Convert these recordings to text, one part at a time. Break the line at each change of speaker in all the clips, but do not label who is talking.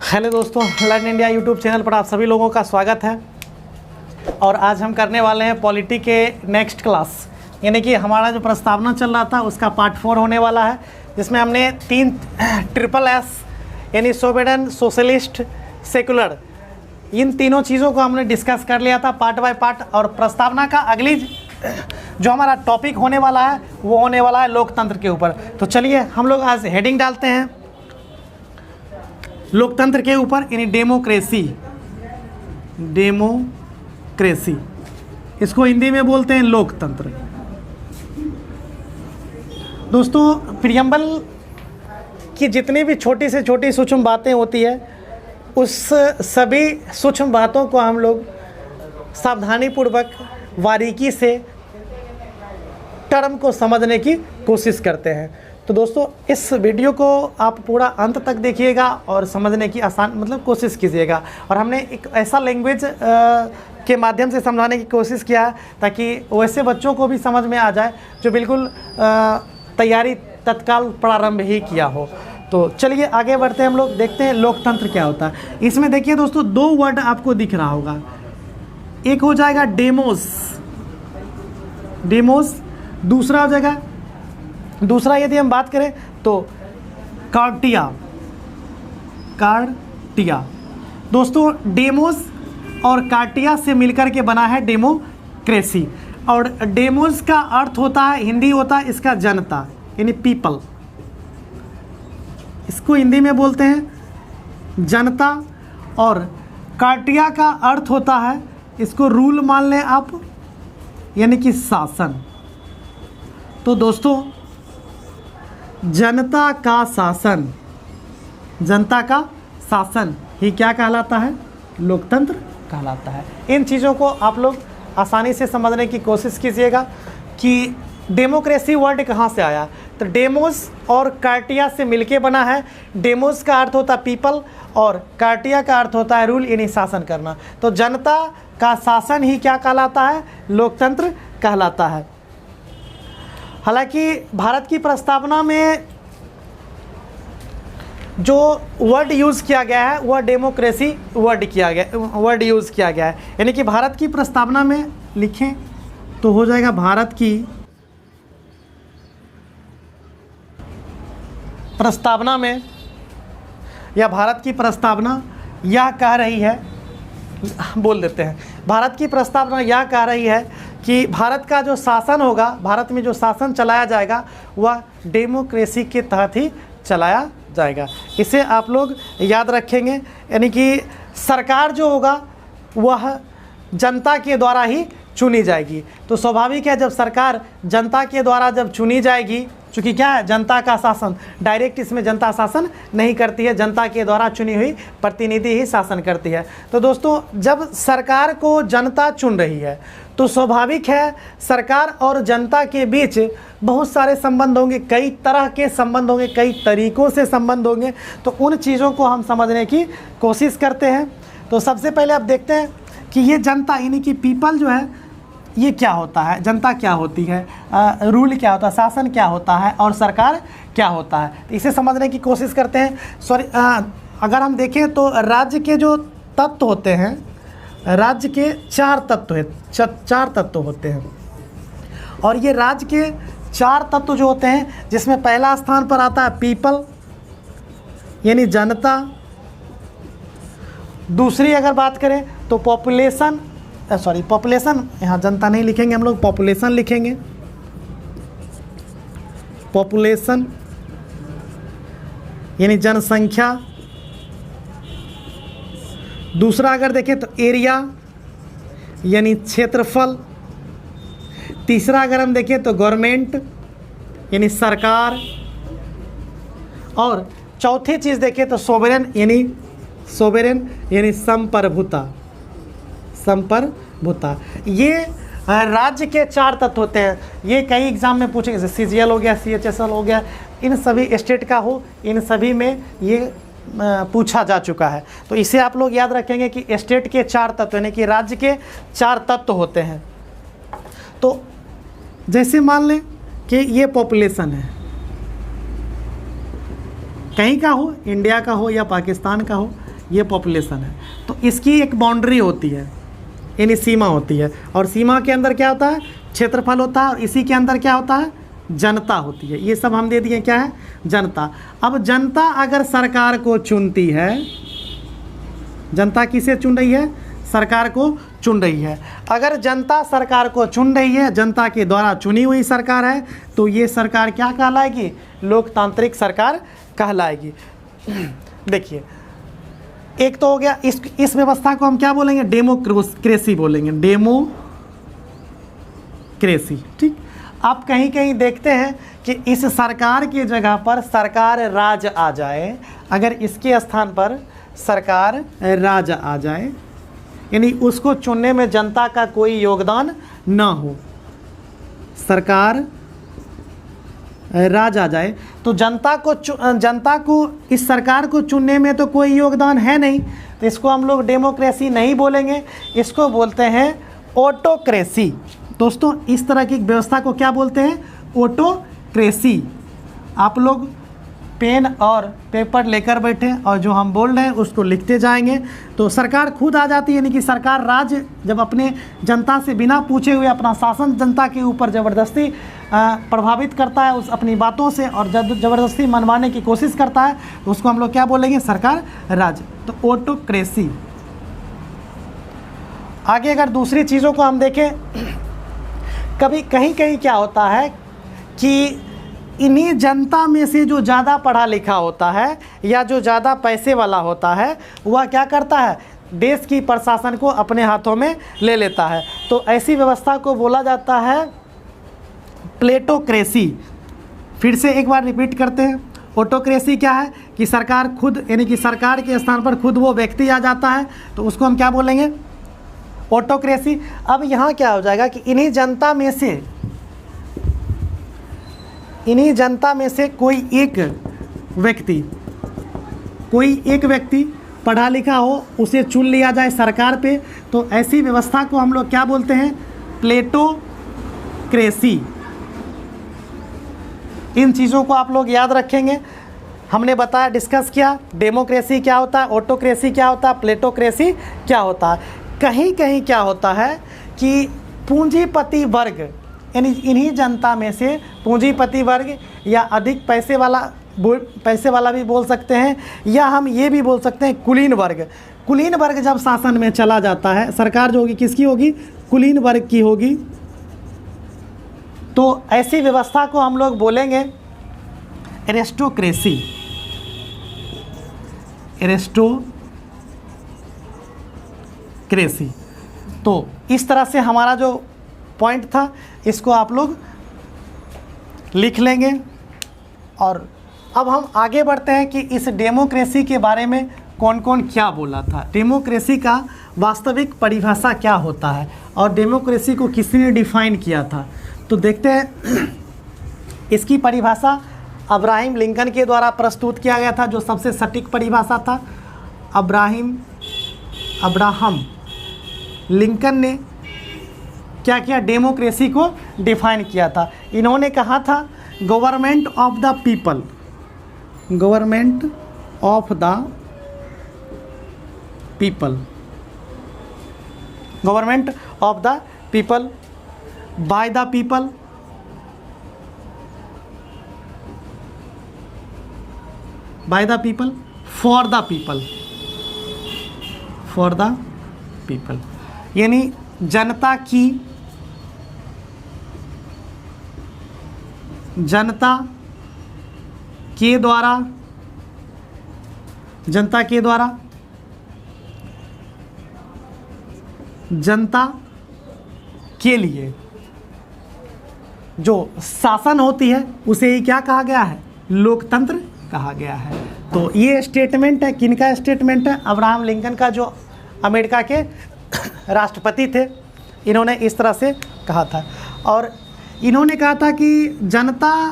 Hello दोस्तों, learn India YouTube channel पर आप सभी लोगों का स्वागत है। और आज हम करने वाले हैं पॉलिटी के नेक्स्ट क्लास, यानी कि हमारा जो प्रस्तावना चल रहा था उसका पार्ट 4 होने वाला है, जिसमें हमने 3 ट्रिपल एस यानी सोवेरेन, सोशलिस्ट, सेकुलर, इन तीनों चीज़ों को हमने डिस्कस कर लिया था पार्ट बाय पार्ट। और प्रस्तावना का अगली जो हमारा टॉपिक होने वाला है वो होने वाला है लोकतंत्र के ऊपर। तो चलिए हम लोग आज हेडिंग डालते हैं लोकतंत्र के ऊपर, यानी डेमोक्रेसी। डेमोक्रेसी इसको हिंदी में बोलते हैं लोकतंत्र। दोस्तों, प्रियम्बल की जितनी भी छोटी से छोटी सूक्ष्म बातें होती है, उस सभी सूक्ष्म बातों को हम लोग सावधानीपूर्वक बारीकी से टर्म को समझने की कोशिश करते हैं। तो दोस्तों, इस वीडियो को आप पूरा अंत तक देखिएगा और समझने की कोशिश कीजिएगा। और हमने एक ऐसा लैंग्वेज के माध्यम से समझाने की कोशिश किया है ताकि वैसे बच्चों को भी समझ में आ जाए जो बिल्कुल तैयारी तत्काल प्रारंभ ही किया हो। तो चलिए आगे बढ़ते हैं, हम लोग देखते हैं लोकतंत्र क्या होता है। इसमें देखिए दोस्तों, 2 वर्ड आपको दिख रहा होगा। एक हो जाएगा डेमोस, डेमोस। दूसरा हो जाएगा, दूसरा यदि हम बात करें तो कार्टिया, कार्टिया। दोस्तों, डेमोस और कार्टिया से मिलकर के बना है डेमोक्रेसी। और डेमोस का अर्थ होता है, हिंदी होता है इसका जनता, यानी पीपल। इसको हिंदी में बोलते हैं जनता। और कार्टिया का अर्थ होता है, इसको रूल मान लें आप, यानी कि शासन। तो दोस्तों, जनता का शासन, जनता का शासन ही क्या कहलाता है? लोकतंत्र कहलाता है। इन चीज़ों को आप लोग आसानी से समझने की कोशिश कीजिएगा कि डेमोक्रेसी वर्ड कहाँ से आया। तो डेमोस और कार्टिया से मिलके बना है। डेमोस का अर्थ होता है पीपल और कार्टिया का अर्थ होता है रूल, यानी शासन करना। तो जनता का शासन ही क्या कहलाता है? लोकतंत्र कहलाता है। हालांकि भारत की प्रस्तावना में जो वर्ड यूज़ किया गया है वह डेमोक्रेसी वर्ड यूज़ किया गया है। यानी कि भारत की प्रस्तावना में लिखें तो हो जाएगा, भारत की प्रस्तावना में, या भारत की प्रस्तावना यह कह रही है, बोल देते हैं, भारत की प्रस्तावना यह कह रही है कि भारत का जो शासन होगा, भारत में जो शासन चलाया जाएगा वह डेमोक्रेसी के तहत ही चलाया जाएगा। इसे आप लोग याद रखेंगे। यानी कि सरकार जो होगा वह जनता के द्वारा ही चुनी जाएगी। तो स्वाभाविक है, जब सरकार जनता के द्वारा जब चुनी जाएगी, चूँकि क्या है, जनता का शासन, डायरेक्ट इसमें जनता शासन नहीं करती है, जनता के द्वारा चुनी हुई प्रतिनिधि ही शासन करती है। तो दोस्तों, जब सरकार को जनता चुन रही है तो स्वाभाविक है सरकार और जनता के बीच बहुत सारे संबंध होंगे, कई तरह के संबंध होंगे, कई तरीक़ों से संबंध होंगे। तो उन चीज़ों को हम समझने की कोशिश करते हैं। तो सबसे पहले आप देखते हैं कि ये जनता, यानी कि पीपल जो है, ये क्या होता है, जनता क्या होती है, रूल क्या होता है, शासन क्या होता है और सरकार क्या होता है। तो इसे समझने की कोशिश करते हैं। अगर हम देखें तो राज्य के जो तत्व होते हैं, राज्य के 4 तत्व होते हैं। और ये राज्य के 4 तत्व जो होते हैं, जिसमें पहला स्थान पर आता है पीपल, यानी जनता। दूसरी अगर बात करें तो पॉपुलेशन, यहाँ जनता नहीं लिखेंगे हम लोग, पॉपुलेशन लिखेंगे, पॉपुलेशन यानी जनसंख्या। दूसरा अगर देखें तो एरिया, यानी क्षेत्रफल। तीसरा अगर हम देखें तो गवर्नमेंट, यानी सरकार। और चौथी चीज़ देखें तो सोवरेन यानी संप्रभुता। ये राज्य के 4 तत्व होते हैं। ये कई एग्जाम में पूछेंगे, जैसे CGL हो गया, CHSL हो गया, इन सभी स्टेट का हो, इन सभी में ये पूछा जा चुका है। तो इसे आप लोग याद रखेंगे कि स्टेट के 4 तत्व, यानी कि राज्य के 4 तत्व होते हैं। तो जैसे मान लें कि ये पॉपुलेशन है, कहीं का हो, इंडिया का हो या पाकिस्तान का हो, ये पॉपुलेशन है। तो इसकी एक बाउंड्री होती है, यानी सीमा होती है, और सीमा के अंदर क्या होता है, क्षेत्रफल होता है, और इसी के अंदर क्या होता है, जनता होती है। ये सब हम दे दिए, क्या है, जनता। अब जनता अगर सरकार को चुनती है, जनता किसे चुन रही है, सरकार को चुन रही है। अगर जनता सरकार को चुन रही है, जनता के द्वारा चुनी हुई सरकार है, तो ये सरकार क्या कहलाएगी, लोकतांत्रिक सरकार कहलाएगी। देखिए, एक तो हो गया, इस व्यवस्था को हम क्या बोलेंगे, डेमोक्रेसी बोलेंगे, डेमोक्रेसी। ठीक। आप कहीं कहीं देखते हैं कि इस सरकार की जगह पर सरकार राज आ जाए, अगर इसके स्थान पर सरकार राज आ जाए, यानी उसको चुनने में जनता का कोई योगदान ना हो, सरकार राज आ जाए, तो जनता को इस सरकार को चुनने में तो कोई योगदान है नहीं, तो इसको हम लोग डेमोक्रेसी नहीं बोलेंगे, इसको बोलते हैं ऑटोक्रेसी। दोस्तों, इस तरह की व्यवस्था को क्या बोलते हैं, ऑटोक्रेसी। आप लोग पेन और पेपर लेकर बैठे और जो हम बोल रहे हैं उसको लिखते जाएंगे, तो सरकार खुद आ जाती है, यानी कि सरकार राज जब अपने जनता से बिना पूछे हुए अपना शासन जनता के ऊपर ज़बरदस्ती प्रभावित करता है उस अपनी बातों से, और जब ज़बरदस्ती मनवाने की कोशिश करता है, तो उसको हम लोग क्या बोलेंगे, सरकार राज, तो ऑटोक्रेसी। आगे अगर दूसरी चीज़ों को हम देखें, कभी कहीं कहीं क्या होता है कि इन्हीं जनता में से जो ज़्यादा पढ़ा लिखा होता है या जो ज़्यादा पैसे वाला होता है, वह क्या करता है, देश की प्रशासन को अपने हाथों में ले लेता है। तो ऐसी व्यवस्था को बोला जाता है प्लेटोक्रेसी। फिर से एक बार रिपीट करते हैं, ऑटोक्रेसी क्या है कि सरकार खुद, यानी कि सरकार के स्थान पर खुद वो व्यक्ति आ जाता है, तो उसको हम क्या बोलेंगे, ऑटोक्रेसी। अब यहाँ क्या हो जाएगा कि इन्हीं जनता में से कोई एक व्यक्ति पढ़ा लिखा हो, उसे चुन लिया जाए सरकार पे, तो ऐसी व्यवस्था को हम लोग क्या बोलते हैं, प्लेटोक्रेसी। इन चीज़ों को आप लोग याद रखेंगे। हमने बताया, डिस्कस किया, डेमोक्रेसी क्या होता है, ऑटोक्रेसी क्या होता है, प्लेटोक्रेसी क्या होता है। कहीं कहीं क्या होता है कि पूंजीपति वर्ग, यानी इन्हीं जनता में से पूंजीपति वर्ग या अधिक पैसे वाला भी बोल सकते हैं, या हम ये भी बोल सकते हैं कुलीन वर्ग जब शासन में चला जाता है, सरकार जो होगी किसकी होगी, कुलीन वर्ग की होगी, तो ऐसी व्यवस्था को हम लोग बोलेंगे एरिस्टोक्रेसी। तो इस तरह से हमारा जो पॉइंट था, इसको आप लोग लिख लेंगे। और अब हम आगे बढ़ते हैं कि इस डेमोक्रेसी के बारे में कौन कौन क्या बोला था, डेमोक्रेसी का वास्तविक परिभाषा क्या होता है, और डेमोक्रेसी को किसने डिफाइन किया था। तो देखते हैं, इसकी परिभाषा अब्राहम लिंकन के द्वारा प्रस्तुत किया गया था, जो सबसे सटीक परिभाषा था। अब्राहम लिंकन ने क्या किया, डेमोक्रेसी को डिफाइन किया था। इन्होंने कहा था government of the people, government of the people, government of the people, by the people, by the people, for the people, for the people, यानी जनता के द्वारा जनता के लिए जो शासन होती है उसे ही क्या कहा गया है, लोकतंत्र कहा गया है। तो ये स्टेटमेंट है, किनका स्टेटमेंट है, अब्राहम लिंकन का, जो अमेरिका के राष्ट्रपति थे। इन्होंने इस तरह से कहा था, और इन्होंने कहा था कि जनता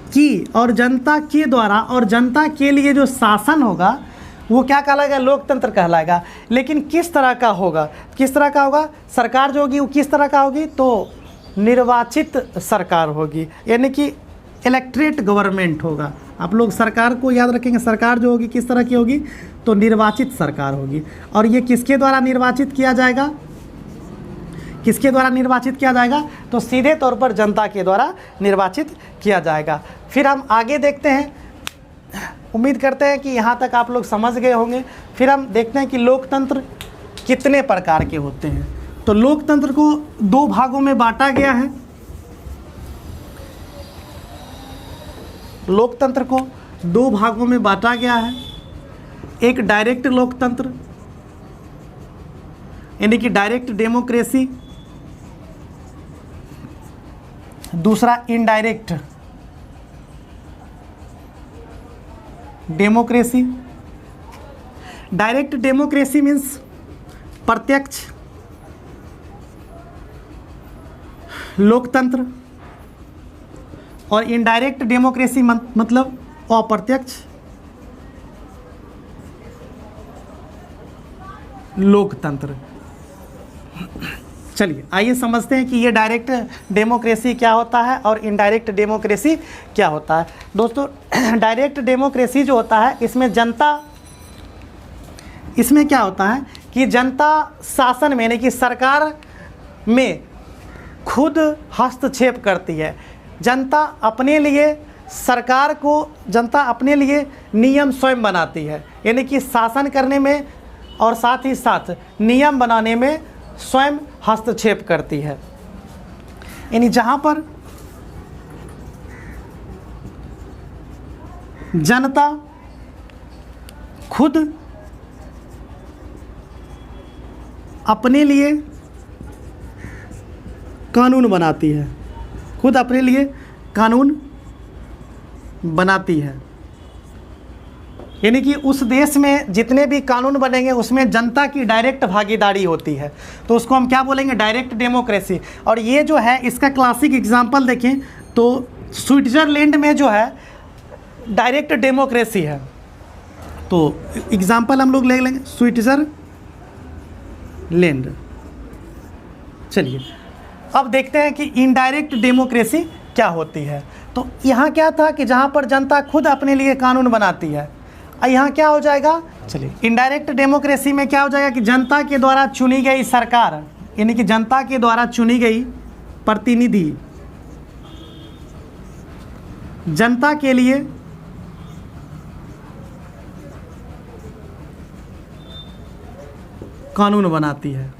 की और जनता के द्वारा और जनता के लिए जो शासन होगा वो क्या कहलाएगा, लोकतंत्र कहलाएगा। लेकिन किस तरह का होगा, सरकार जो होगी वो किस तरह का होगी, तो निर्वाचित सरकार होगी, यानी कि इलेक्ट्रेट गवर्नमेंट होगा। आप लोग सरकार को याद रखेंगे, सरकार जो होगी किस तरह की होगी, तो निर्वाचित सरकार होगी। और ये किसके द्वारा निर्वाचित किया जाएगा, किसके द्वारा निर्वाचित किया जाएगा, तो सीधे तौर पर जनता के द्वारा निर्वाचित किया जाएगा। फिर हम आगे देखते हैं, उम्मीद करते हैं कि यहाँ तक आप लोग समझ गए होंगे। फिर हम देखते हैं कि लोकतंत्र कितने प्रकार के होते हैं। तो लोकतंत्र को दो भागों में बांटा गया है। लोकतंत्र को दो भागों में बांटा गया है। एक डायरेक्ट लोकतंत्र यानी कि डायरेक्ट डेमोक्रेसी, दूसरा indirect democracy. Direct democracy means प्रत्यक्ष लोकतंत्र, और इनडायरेक्ट डेमोक्रेसी मतलब अप्रत्यक्ष लोकतंत्र। चलिए आइए समझते हैं कि ये डायरेक्ट डेमोक्रेसी क्या होता है और इनडायरेक्ट डेमोक्रेसी क्या होता है। दोस्तों डायरेक्ट डेमोक्रेसी जो होता है, इसमें जनता, इसमें क्या होता है कि जनता शासन में यानी कि सरकार में खुद हस्तक्षेप करती है। जनता अपने लिए, सरकार को जनता अपने लिए नियम स्वयं बनाती है, यानी कि शासन करने में और साथ ही साथ नियम बनाने में स्वयं हस्तक्षेप करती है। यानी जहाँ पर जनता खुद अपने लिए कानून बनाती है, खुद अपने लिए कानून बनाती है, यानी कि उस देश में जितने भी कानून बनेंगे उसमें जनता की डायरेक्ट भागीदारी होती है, तो उसको हम क्या बोलेंगे, डायरेक्ट डेमोक्रेसी। और ये जो है इसका क्लासिक एग्जांपल देखें तो स्विट्ज़रलैंड में जो है डायरेक्ट डेमोक्रेसी है। तो एग्जांपल हम लोग ले लेंगे स्विट्ज़रलैंड। चलिए अब देखते हैं कि इनडायरेक्ट डेमोक्रेसी क्या होती है। तो यहाँ क्या था कि जहाँ पर जनता खुद अपने लिए कानून बनाती है, यहाँ क्या हो जाएगा, चलिए इनडायरेक्ट डेमोक्रेसी में क्या हो जाएगा कि जनता के द्वारा चुनी गई सरकार, यानी कि जनता के द्वारा चुनी गई प्रतिनिधि जनता के लिए कानून बनाती है।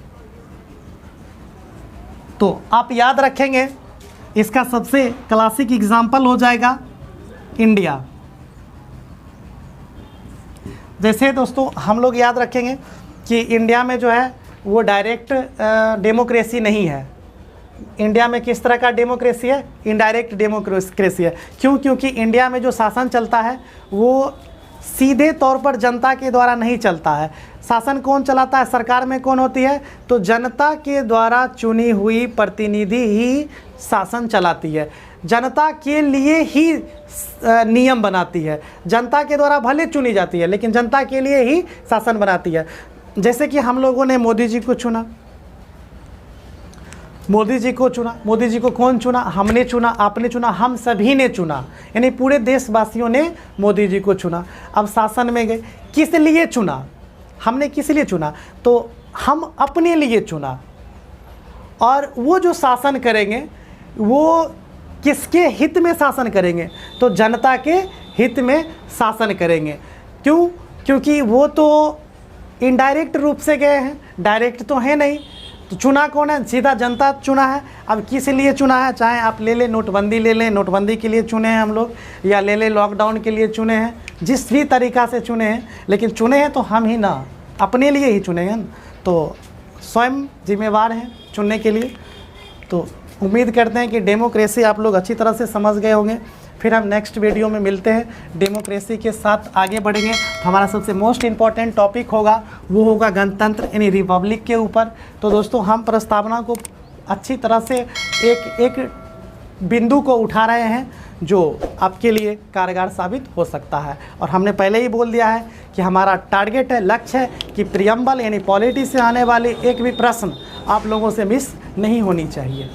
तो आप याद रखेंगे इसका सबसे क्लासिक एग्जाम्पल हो जाएगा इंडिया। जैसे दोस्तों हम लोग याद रखेंगे कि इंडिया में जो है वो डायरेक्ट डेमोक्रेसी नहीं है। इंडिया में किस तरह का डेमोक्रेसी है, इनडायरेक्ट डेमोक्रेसी है। क्यों? क्योंकि इंडिया में जो शासन चलता है वो सीधे तौर पर जनता के द्वारा नहीं चलता है। शासन कौन चलाता है, सरकार में कौन होती है, तो जनता के द्वारा चुनी हुई प्रतिनिधि ही शासन चलाती है, जनता के लिए ही नियम बनाती है, जनता के द्वारा भले चुनी जाती है लेकिन जनता के लिए ही शासन बनाती है। जैसे कि हम लोगों ने मोदी जी को चुना, मोदी जी को चुना, मोदी जी को कौन चुना, हमने चुना, आपने चुना, हम सभी ने चुना, यानी पूरे देशवासियों ने मोदी जी को चुना। अब शासन में गए, किस लिए चुना, हमने किस लिए चुना, तो हम अपने लिए चुना। और वो जो शासन करेंगे वो किसके हित में शासन करेंगे, तो जनता के हित में शासन करेंगे। क्यों? क्योंकि वो तो इनडायरेक्ट रूप से गए हैं, डायरेक्ट तो है नहीं। तो चुना कौन है, सीधा जनता चुना है। अब किस लिए चुना है, चाहे आप ले लें नोटबंदी ले लें, नोटबंदी के लिए चुने हैं हम लोग, या ले लें लॉकडाउन के लिए चुने हैं, जिस भी तरीक़ा से चुने हैं, लेकिन चुने हैं तो हम ही ना, अपने लिए ही चुने हैं, तो स्वयं जिम्मेवार हैं चुनने के लिए। तो उम्मीद करते हैं कि डेमोक्रेसी आप लोग अच्छी तरह से समझ गए होंगे। फिर हम नेक्स्ट वीडियो में मिलते हैं, डेमोक्रेसी के साथ आगे बढ़ेंगे। हमारा सबसे मोस्ट इम्पॉर्टेंट टॉपिक होगा वो होगा गणतंत्र यानी रिपब्लिक के ऊपर। तो दोस्तों हम प्रस्तावना को अच्छी तरह से एक एक बिंदु को उठा रहे हैं जो आपके लिए कारगर साबित हो सकता है। और हमने पहले ही बोल दिया है कि हमारा टारगेट है, लक्ष्य है कि प्रियम्बल यानी पॉलिटी से आने वाले एक भी प्रश्न आप लोगों से मिस नहीं होनी चाहिए।